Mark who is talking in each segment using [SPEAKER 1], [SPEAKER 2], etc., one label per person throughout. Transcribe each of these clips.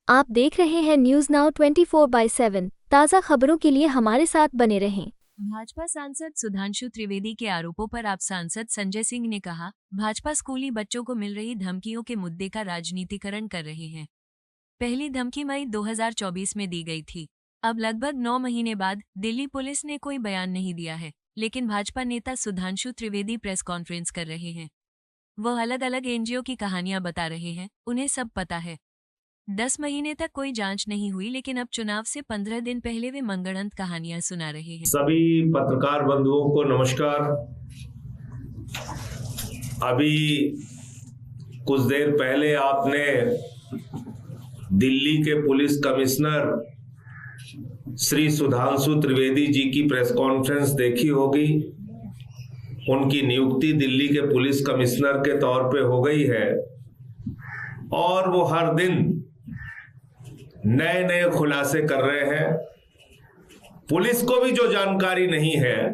[SPEAKER 1] आप देख रहे हैं न्यूज नाउ 24/7 ताज़ा खबरों के लिए हमारे साथ बने रहें।
[SPEAKER 2] भाजपा सांसद सुधांशु त्रिवेदी के आरोपों पर आप सांसद संजय सिंह ने कहा, भाजपा स्कूली बच्चों को मिल रही धमकियों के मुद्दे का राजनीतिकरण कर रहे हैं। पहली धमकी मई 2024 में दी गई थी। अब लगभग 9 महीने बाद दिल्ली पुलिस ने कोई बयान नहीं दिया है, लेकिन भाजपा नेता सुधांशु त्रिवेदी प्रेस कॉन्फ्रेंस कर रहे हैं। वह अलग अलग एनजीओ की कहानियां बता रहे हैं, उन्हें सब पता है। 10 महीने तक कोई जांच नहीं हुई, लेकिन अब चुनाव से 15 दिन पहले वे मनगढ़ंत कहानियां सुना रहे हैं।
[SPEAKER 3] सभी पत्रकार बंधुओं को नमस्कार। अभी कुछ देर पहले आपने दिल्ली के पुलिस कमिश्नर श्री सुधांशु त्रिवेदी जी की प्रेस कॉन्फ्रेंस देखी होगी। उनकी नियुक्ति दिल्ली के पुलिस कमिश्नर के तौर पे हो गई है और वो हर दिन नए नए खुलासे कर रहे हैं। पुलिस को भी जो जानकारी नहीं है,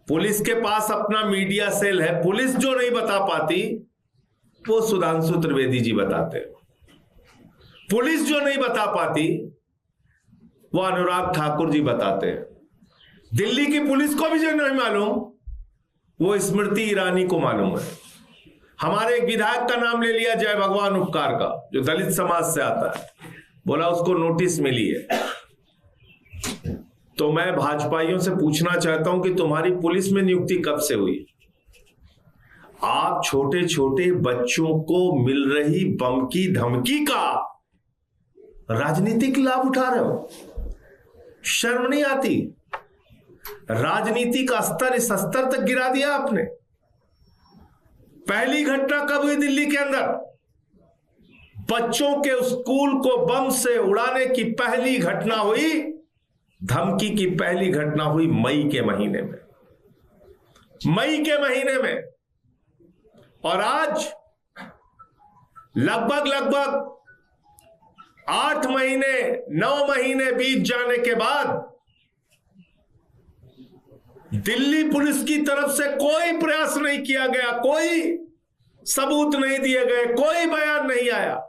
[SPEAKER 3] पुलिस के पास अपना मीडिया सेल है, पुलिस जो नहीं बता पाती वो सुधांशु त्रिवेदी जी बताते। पुलिस जो नहीं बता पाती वो अनुराग ठाकुर जी बताते हैं। दिल्ली की पुलिस को भी जो नहीं मालूम वो स्मृति ईरानी को मालूम है। हमारे एक विधायक का नाम ले लिया, जय भगवान उपकार का, जो दलित समाज से आता है, बोला उसको नोटिस मिली है। तो मैं भाजपाइयों से पूछना चाहता हूं कि तुम्हारी पुलिस में नियुक्ति कब से हुई? आप छोटे छोटे बच्चों को मिल रही बम की धमकी का राजनीतिक लाभ उठा रहे हो। शर्म नहीं आती? राजनीति का स्तर इस स्तर तक गिरा दिया आपने। पहली घटना कब हुई दिल्ली के अंदर? बच्चों के स्कूल को बम से उड़ाने की पहली घटना हुई, धमकी की पहली घटना हुई मई के महीने में। मई के महीने में। और आज लगभग 8 महीने 9 महीने बीत जाने के बाद दिल्ली पुलिस की तरफ से कोई प्रयास नहीं किया गया, कोई सबूत नहीं दिए गए, कोई बयान नहीं आया।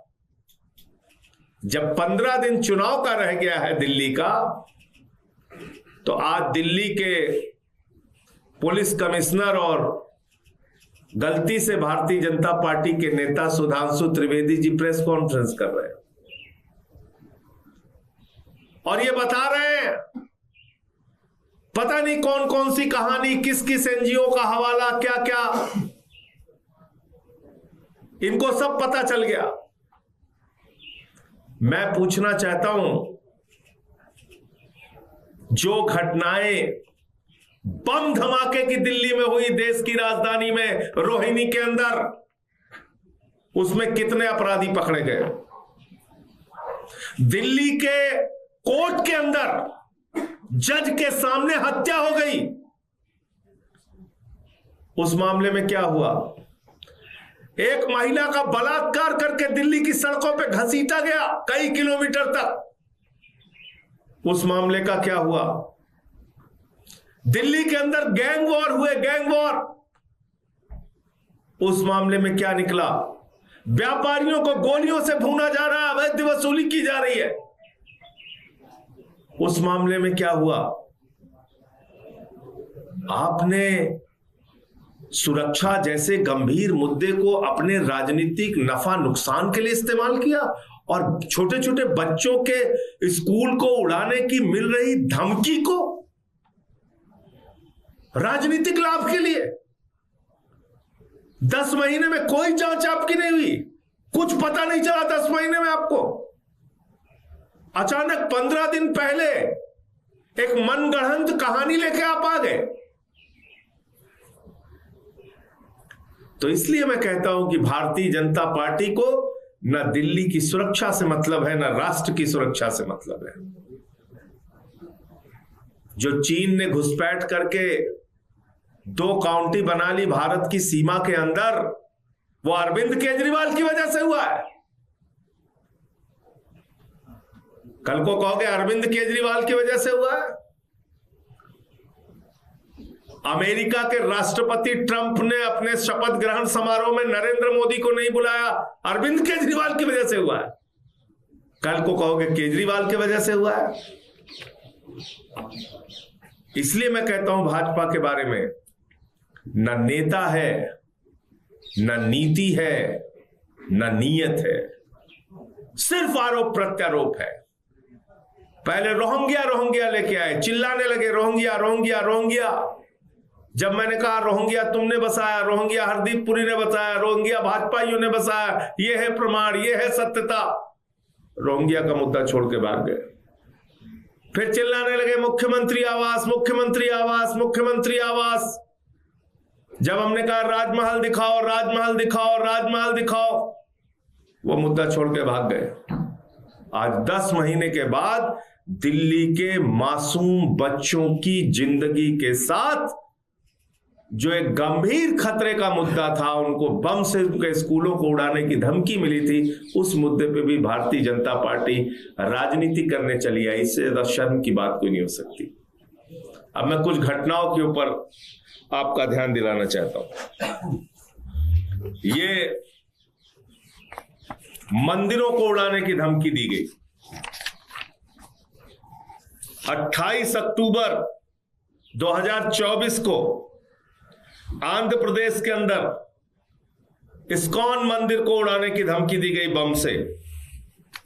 [SPEAKER 3] जब 15 दिन चुनाव का रह गया है दिल्ली का, तो आज दिल्ली के पुलिस कमिश्नर और गलती से भारतीय जनता पार्टी के नेता सुधांशु त्रिवेदी जी प्रेस कॉन्फ्रेंस कर रहे हैं और ये बता रहे हैं पता नहीं कौन कौन सी कहानी, किस किस एनजीओ का हवाला, क्या क्या, इनको सब पता चल गया। मैं पूछना चाहता हूं, जो घटनाएं बम धमाके की दिल्ली में हुई, देश की राजधानी में रोहिणी के अंदर, उसमें कितने अपराधी पकड़े गए? दिल्ली के कोर्ट के अंदर जज के सामने हत्या हो गई, उस मामले में क्या हुआ? एक महिला का बलात्कार करके दिल्ली की सड़कों पे घसीटा गया कई किलोमीटर तक, उस मामले का क्या हुआ? दिल्ली के अंदर गैंग वॉर हुए, गैंग वॉर, उस मामले में क्या निकला? व्यापारियों को गोलियों से भूना जा रहा है, अवैध वसूली की जा रही है, उस मामले में क्या हुआ? आपने सुरक्षा जैसे गंभीर मुद्दे को अपने राजनीतिक नफा नुकसान के लिए इस्तेमाल किया और छोटे छोटे बच्चों के स्कूल को उड़ाने की मिल रही धमकी को राजनीतिक लाभ के लिए। 10 महीने में कोई जांच आपकी नहीं हुई, कुछ पता नहीं चला 10 महीने में आपको। अचानक 15 दिन पहले एक मनगढ़ंत कहानी लेके आप आ गए। तो इसलिए मैं कहता हूं कि भारतीय जनता पार्टी को न दिल्ली की सुरक्षा से मतलब है, न राष्ट्र की सुरक्षा से मतलब है। जो चीन ने घुसपैठ करके 2 काउंटी बना ली भारत की सीमा के अंदर, वो अरविंद केजरीवाल की वजह से हुआ है। कल को कहोगे अरविंद केजरीवाल की वजह से हुआ है। अमेरिका के राष्ट्रपति ट्रंप ने अपने शपथ ग्रहण समारोह में नरेंद्र मोदी को नहीं बुलाया, अरविंद केजरीवाल की वजह से हुआ है। कल को कहोगे केजरीवाल की वजह से हुआ है। इसलिए मैं कहता हूं भाजपा के बारे में न नेता है, न नीति है, न नीयत है, सिर्फ आरोप प्रत्यारोप है। पहले रोहिंग्या रोहिंग्या लेके आए, चिल्लाने लगे रोहिंग्या रोहिंग्या रोहिंग्या। जब मैंने कहा रोहिंग्या तुमने बसाया, रोहिंग्या हरदीप पुरी ने बसाया, रोहिंग्या भाजपाइयों ने बसाया, ये है प्रमाण, ये है सत्यता, रोहिंग्या का मुद्दा छोड़ के भाग गए। फिर चिल्लाने लगे मुख्यमंत्री आवास, मुख्यमंत्री आवास, मुख्यमंत्री आवास। जब हमने कहा राजमहल दिखाओ, राजमहल दिखाओ, राजमहल दिखाओ, वो मुद्दा छोड़ के भाग गए। आज 10 महीने के बाद दिल्ली के मासूम बच्चों की जिंदगी के साथ जो एक गंभीर खतरे का मुद्दा था, उनको बम से उनके स्कूलों को उड़ाने की धमकी मिली थी, उस मुद्दे पे भी भारतीय जनता पार्टी राजनीति करने चली आई। इससे ज्यादा शर्म की बात कोई नहीं हो सकती। अब मैं कुछ घटनाओं के ऊपर आपका ध्यान दिलाना चाहता हूं। ये मंदिरों को उड़ाने की धमकी दी गई। 28 अक्टूबर 2024 को आंध्र प्रदेश के अंदर इस्कॉन मंदिर को उड़ाने की धमकी दी गई बम से।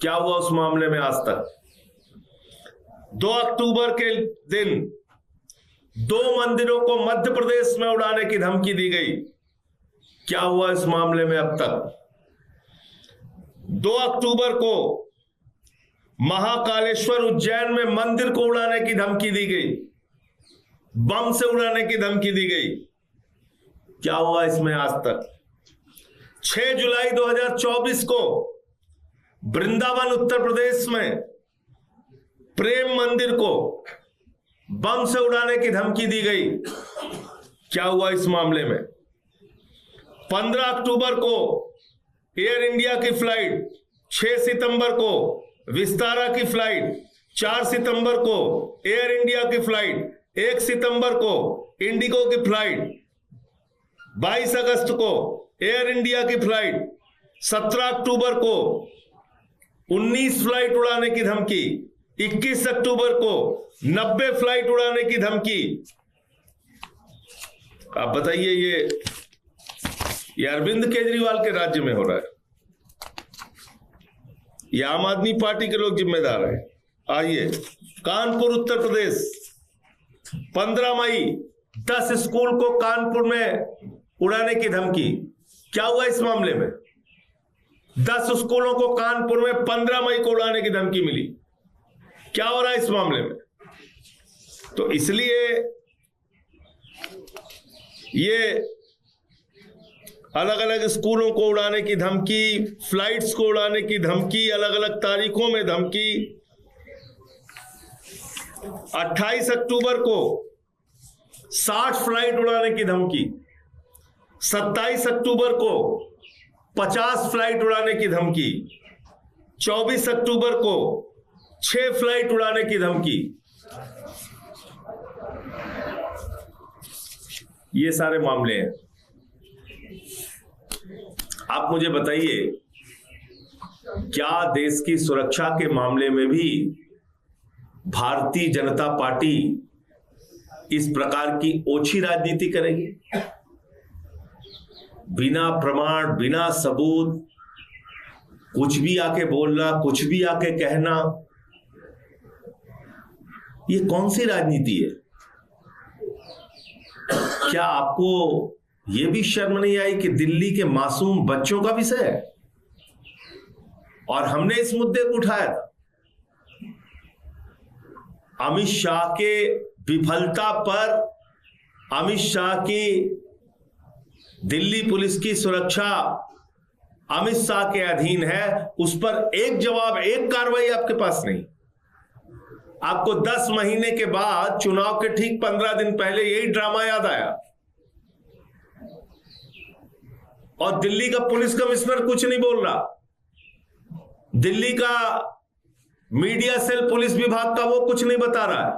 [SPEAKER 3] क्या हुआ उस मामले में आज तक? 2 अक्टूबर के दिन 2 मंदिरों को मध्य प्रदेश में उड़ाने की धमकी दी गई। क्या हुआ इस मामले में अब तक? 2 अक्टूबर को महाकालेश्वर उज्जैन में मंदिर को उड़ाने की धमकी दी गई, बम से उड़ाने की धमकी दी गई। क्या हुआ इसमें आज तक? 6 जुलाई 2024 को वृंदावन उत्तर प्रदेश में प्रेम मंदिर को बम से उड़ाने की धमकी दी गई। क्या हुआ इस मामले में? 15 अक्टूबर को एयर इंडिया की फ्लाइट, 6 सितंबर को विस्तारा की फ्लाइट, 4 सितंबर को एयर इंडिया की फ्लाइट, 1 सितंबर को इंडिगो की फ्लाइट, 22 अगस्त को एयर इंडिया की फ्लाइट, 17 अक्टूबर को 19 फ्लाइट उड़ाने की धमकी, 21 अक्टूबर को 90 फ्लाइट उड़ाने की धमकी। आप बताइए ये अरविंद केजरीवाल के राज्य में हो रहा है, ये आम आदमी पार्टी के लोग जिम्मेदार हैं। आइए कानपुर उत्तर प्रदेश, 15 मई 10 स्कूल को कानपुर में उड़ाने की धमकी। क्या हुआ इस मामले में? 10 स्कूलों को कानपुर में 15 मई को उड़ाने की धमकी मिली। क्या हो रहा है इस मामले में? तो इसलिए ये अलग अलग स्कूलों को उड़ाने की धमकी, फ्लाइट्स को उड़ाने की धमकी, अलग अलग तारीखों में धमकी। 28 अक्टूबर को 60 फ्लाइट उड़ाने की धमकी, 27 अक्टूबर को 50 फ्लाइट उड़ाने की धमकी, 24 अक्टूबर को 6 फ्लाइट उड़ाने की धमकी। ये सारे मामले हैं। आप मुझे बताइए, क्या देश की सुरक्षा के मामले में भी भारतीय जनता पार्टी इस प्रकार की ओछी राजनीति करेगी? बिना प्रमाण, बिना सबूत, कुछ भी आके बोलना, कुछ भी आके कहना, ये कौन सी राजनीति है? क्या आपको ये भी शर्म नहीं आई कि दिल्ली के मासूम बच्चों का विषय है और हमने इस मुद्दे को उठाया था? अमित शाह के विफलता पर, अमित शाह की दिल्ली पुलिस की सुरक्षा अमित शाह के अधीन है, उस पर एक जवाब, एक कार्रवाई आपके पास नहीं। आपको 10 महीने के बाद, चुनाव के ठीक 15 दिन पहले यही ड्रामा याद आया और दिल्ली का पुलिस कमिश्नर कुछ नहीं बोल रहा। दिल्ली का मीडिया सेल पुलिस विभाग का वो कुछ नहीं बता रहा है।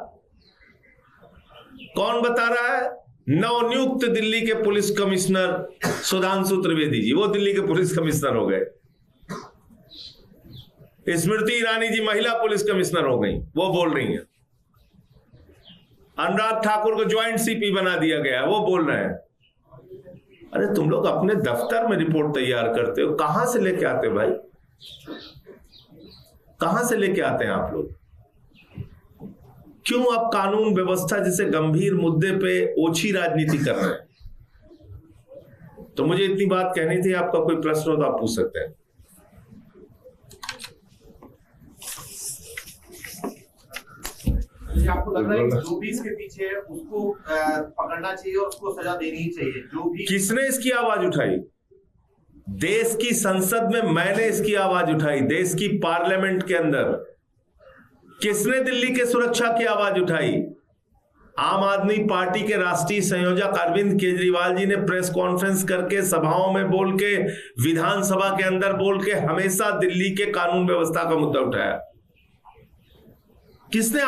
[SPEAKER 3] कौन बता रहा है? नवनियुक्त दिल्ली के पुलिस कमिश्नर सुधांशु त्रिवेदी जी, वो दिल्ली के पुलिस कमिश्नर हो गए। स्मृति ईरानी जी महिला पुलिस कमिश्नर हो गई, वो बोल रही हैं। अनुराग ठाकुर को ज्वाइंट सीपी बना दिया गया, वो बोल रहे हैं। अरे तुम लोग अपने दफ्तर में रिपोर्ट तैयार करते हो, कहां से लेके आते हो भाई? कहां से लेके आते हैं आप लोग? क्यों आप कानून व्यवस्था जैसे गंभीर मुद्दे पे ओछी राजनीति कर रहे हैं? तो मुझे इतनी बात कहनी थी। आपका कोई प्रश्न हो तो आप पूछ सकते हैं।
[SPEAKER 4] आपको लग रहा है कि जो भी इसके पीछे है उसको पकड़ना चाहिए और उसको सजा देनी ही चाहिए? जो भी
[SPEAKER 3] किसने इसकी आवाज उठाई? देश की संसद में मैंने इसकी आवाज उठाई। देश की पार्लियामेंट के अंदर किसने दिल्ली के सुरक्षा की आवाज उठाई? आम आदमी पार्टी के राष्ट्रीय संयोजक अरविंद केजरीवाल जी ने प्रेस कॉन्फ्रेंस करके, सभाओं में बोल के, विधानसभा के अंदर बोल के हमेशा दिल्ली के कानून व्यवस्था का मुद्दा उठाया। किसने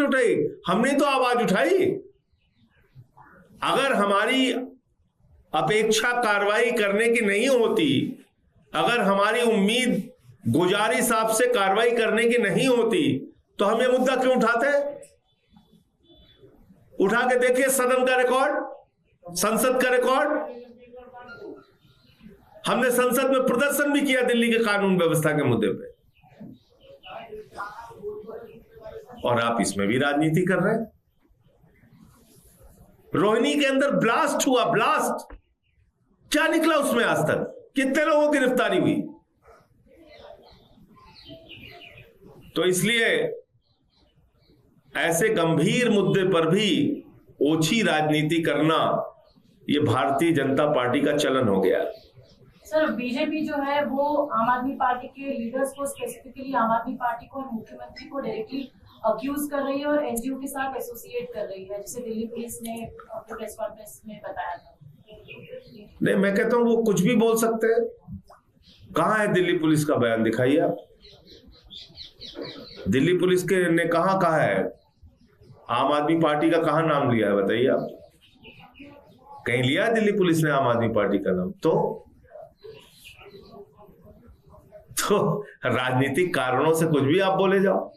[SPEAKER 3] उठाई? हमने तो आवाज उठाई। अगर हमारी अपेक्षा कार्रवाई करने की नहीं होती, अगर हमारी उम्मीद गुजारिश आपसे कार्रवाई करने की नहीं होती, तो हम ये मुद्दा क्यों उठाते? उठा के देखिए सदन का रिकॉर्ड, संसद का रिकॉर्ड। हमने संसद में प्रदर्शन भी किया दिल्ली के कानून व्यवस्था के मुद्दे पे, और आप इसमें भी राजनीति कर रहे हैं। रोहिणी के अंदर ब्लास्ट हुआ, ब्लास्ट क्या निकला उसमें? आज तक कितने लोगों की गिरफ्तारी हुई? तो इसलिए ऐसे गंभीर मुद्दे पर भी ओछी राजनीति करना यह भारतीय जनता पार्टी का चलन हो गया।
[SPEAKER 5] सर, बीजेपी जो है वो आम आदमी पार्टी के लीडर्स को, स्पेसिफिकली आम आदमी पार्टी को और मुख्यमंत्री को डायरेक्टली अक्यूज कर रही है और एनजीओ के साथ एसोसिएट कर रही है, जिसे दिल्ली पुलिस ने अपने प्रेस कॉन्फ्रेंस में बताया था।
[SPEAKER 3] नहीं, मैं कहता हूं वो कुछ भी बोल सकते हैं। कहां है दिल्ली पुलिस का बयान? दिखाइए आप। दिल्ली पुलिस के ने कहा है? आम आदमी पार्टी का कहां नाम लिया है? बताइए आप। कहीं लिया है दिल्ली पुलिस ने आम आदमी पार्टी का नाम? तो राजनीतिक कारणों से कुछ भी आप बोले जाओ।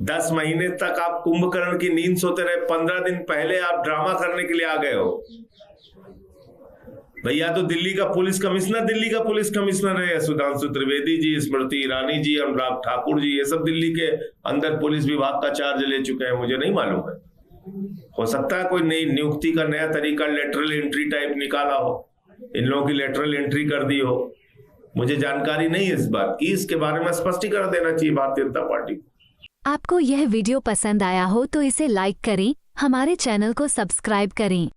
[SPEAKER 3] 10 महीने तक आप कुंभकर्ण की नींद सोते रहे। 15 दिन पहले आप ड्रामा करने के लिए आ गए हो। भैया तो दिल्ली का पुलिस कमिश्नर है सुधांशु त्रिवेदी जी, स्मृति ईरानी जी, अनुराग ठाकुर जी, ये सब दिल्ली के अंदर पुलिस विभाग का चार्ज ले चुके हैं। मुझे नहीं मालूम है, हो सकता है कोई नई नियुक्ति का नया तरीका लेटरल एंट्री टाइप निकाला हो, इन लोगों की लेटरल एंट्री कर दी हो। मुझे जानकारी नहीं है इस बात की। इसके बारे में स्पष्टीकरण देना चाहिए भारतीय जनता पार्टी को।
[SPEAKER 1] आपको यह वीडियो पसंद आया हो तो इसे लाइक करें, हमारे चैनल को सब्सक्राइब करें।